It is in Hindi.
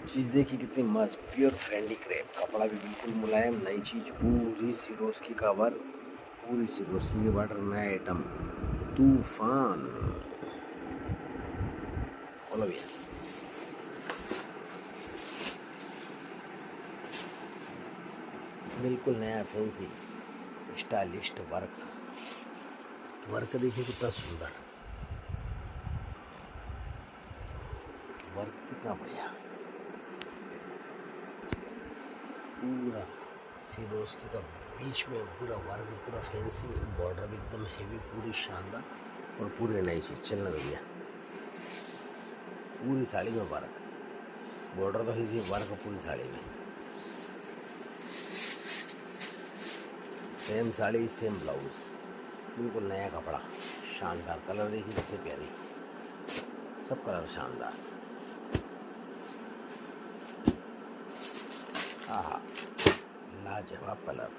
चीज़ देखिए कितनी मस्त, प्योर फ्रेंडी क्रेप, कपड़ा भी बिल्कुल मुलायम, नई चीज़, पूरी सिरोस्की का वर्क, पूरी सिरोस्की के बॉर्डर, नया आइटम, तूफान। बोलो भैया, बिल्कुल नया फैंसी स्टाइलिस्ट वर्क, वर्क देखिए कितना सुंदर, वर्क कितना बढ़िया, पूरा सिरोस्की का बीच में पूरा वर्क, पूरा फैंसी बॉर्डर भी एकदम हेवी, पूरी शानदार और पूरी नई चीज। चलना भैया, पूरी साड़ी में वर्क, बॉर्डर तो ही वर्क पूरी साड़ी में, सेम साड़ी सेम ब्लाउज, बिल्कुल नया कपड़ा, शानदार कलर देखिए कितनी प्यारी, सब कलर शानदार। आहा, लाजवाब कलर।